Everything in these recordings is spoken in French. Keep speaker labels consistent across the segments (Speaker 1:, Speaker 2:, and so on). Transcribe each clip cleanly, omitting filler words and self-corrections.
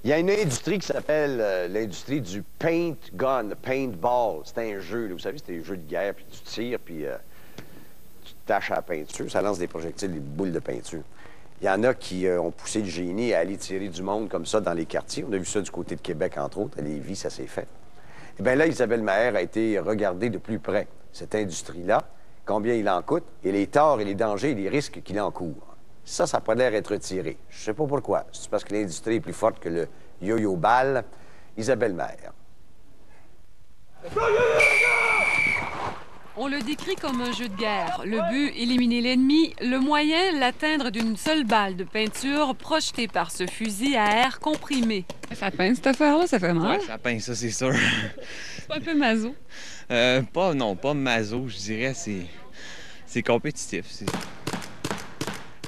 Speaker 1: Il y a une industrie qui s'appelle l'industrie du paint gun, le paintball. C'est un jeu, là, vous savez, c'est des jeux de guerre, puis tu tires, puis tu te tâches à la peinture. Ça lance des projectiles, des boules de peinture. Il y en a qui ont poussé le génie à aller tirer du monde comme ça dans les quartiers. On a vu ça du côté de Québec, entre autres. À Lévis, ça s'est fait. Eh bien là, Isabelle Maher a été regardée de plus près, cette industrie-là, combien il en coûte, et les torts et les dangers et les risques qu'il encourt. Ça n'a pas l'air d'être retiré. Je ne sais pas pourquoi. C'est parce que l'industrie est plus forte que le yo-yo ball. Isabelle Maher.
Speaker 2: On le décrit comme un jeu de guerre. Le but, éliminer l'ennemi. Le moyen, l'atteindre d'une seule balle de peinture projetée par ce fusil à air comprimé.
Speaker 3: Ça pince, cette affaire-là? Ça fait mal?
Speaker 4: Ouais, ça pince, ça, c'est sûr.
Speaker 3: C'est pas un peu maso?
Speaker 4: Pas maso, je dirais. C'est compétitif.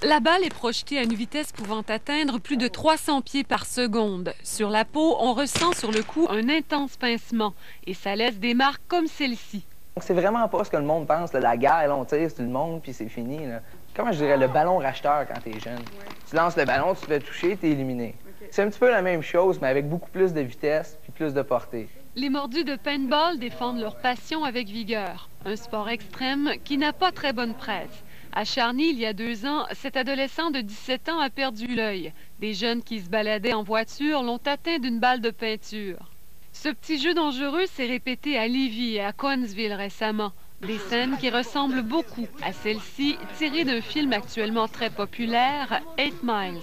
Speaker 2: La balle est projetée à une vitesse pouvant atteindre plus de 300 pieds par seconde. Sur la peau, on ressent sur le coup un intense pincement et ça laisse des marques comme celle-ci.
Speaker 5: C'est vraiment pas ce que le monde pense. Là. La guerre, là, on tire sur le monde, puis c'est fini. Là. Comment je dirais, le ballon racheteur quand t'es jeune. Ouais. Tu lances le ballon, tu te fais toucher, t'es éliminé. Okay. C'est un petit peu la même chose, mais avec beaucoup plus de vitesse puis plus de portée.
Speaker 2: Les mordus de paintball défendent leur passion avec vigueur. Un sport extrême qui n'a pas très bonne presse. À Charny, il y a 2 ans, cet adolescent de 17 ans a perdu l'œil. Des jeunes qui se baladaient en voiture l'ont atteint d'une balle de peinture. Ce petit jeu dangereux s'est répété à Lévis et à Cowansville récemment. Des scènes qui ressemblent beaucoup à celle-ci, tirées d'un film actuellement très populaire, 8 Miles.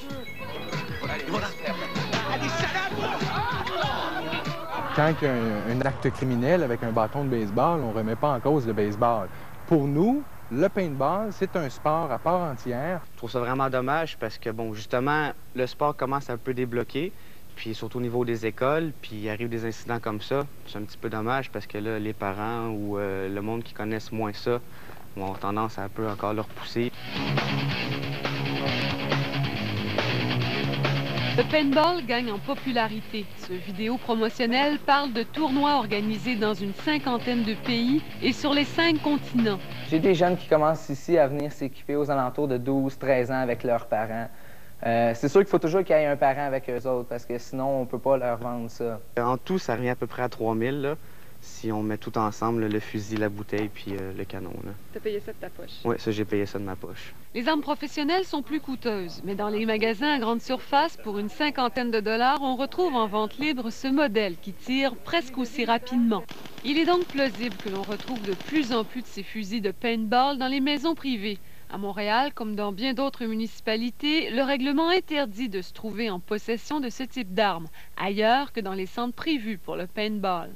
Speaker 6: Quand il y a un acte criminel avec un bâton de baseball, on ne remet pas en cause le baseball. Pour nous, le paintball, c'est un sport à part entière.
Speaker 7: Je trouve ça vraiment dommage parce que, bon, justement, le sport commence à un peu débloquer, puis surtout au niveau des écoles, puis il arrive des incidents comme ça. C'est un petit peu dommage parce que là, les parents ou le monde qui connaissent moins ça ont tendance à un peu encore le repousser.
Speaker 2: Le paintball gagne en popularité. Ce vidéo promotionnel parle de tournois organisés dans une 50aine de pays et sur les 5 continents.
Speaker 5: J'ai des jeunes qui commencent ici à venir s'équiper aux alentours de 12-13 ans avec leurs parents. C'est sûr qu'il faut toujours qu'il y ait un parent avec eux autres parce que sinon, on ne peut pas leur vendre ça.
Speaker 7: En tout, ça revient à peu près à 3000 là, si on met tout ensemble, le fusil, la bouteille puis le canon.
Speaker 3: T'as payé ça de ta poche?
Speaker 7: Oui, ça, j'ai payé ça de ma poche.
Speaker 2: Les armes professionnelles sont plus coûteuses, mais dans les magasins à grande surface, pour une 50aine de dollars, on retrouve en vente libre ce modèle qui tire presque aussi rapidement. Il est donc plausible que l'on retrouve de plus en plus de ces fusils de paintball dans les maisons privées. À Montréal, comme dans bien d'autres municipalités, le règlement interdit de se trouver en possession de ce type d'armes, ailleurs que dans les centres prévus pour le paintball.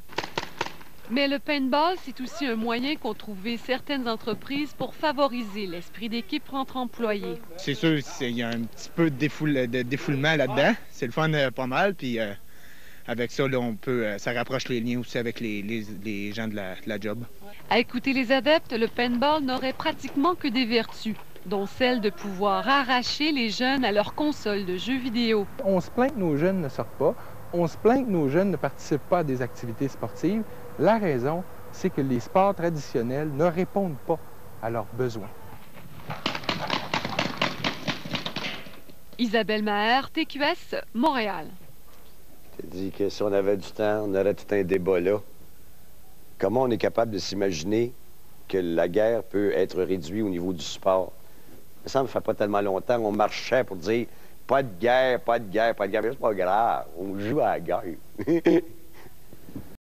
Speaker 2: Mais le paintball, c'est aussi un moyen qu'ont trouvé certaines entreprises pour favoriser l'esprit d'équipe entre employés.
Speaker 8: C'est sûr, il y a un petit peu de défoulement là-dedans. C'est le fun pas mal, puis avec ça, là, ça rapproche les liens aussi avec les gens de la job.
Speaker 2: À écouter les adeptes, le paintball n'aurait pratiquement que des vertus, dont celle de pouvoir arracher les jeunes à leur console de jeux vidéo.
Speaker 6: On se plaint que nos jeunes ne sortent pas. On se plaint que nos jeunes ne participent pas à des activités sportives. La raison, c'est que les sports traditionnels ne répondent pas à leurs besoins.
Speaker 2: Isabelle Maher, TQS, Montréal.
Speaker 1: Je te dis que si on avait du temps, on aurait tout un débat là. Comment on est capable de s'imaginer que la guerre peut être réduite au niveau du sport? Ça ne fait pas tellement longtemps, on marchait pour dire pas de guerre, pas de guerre, pas de guerre. Mais c'est pas grave, on joue à la guerre.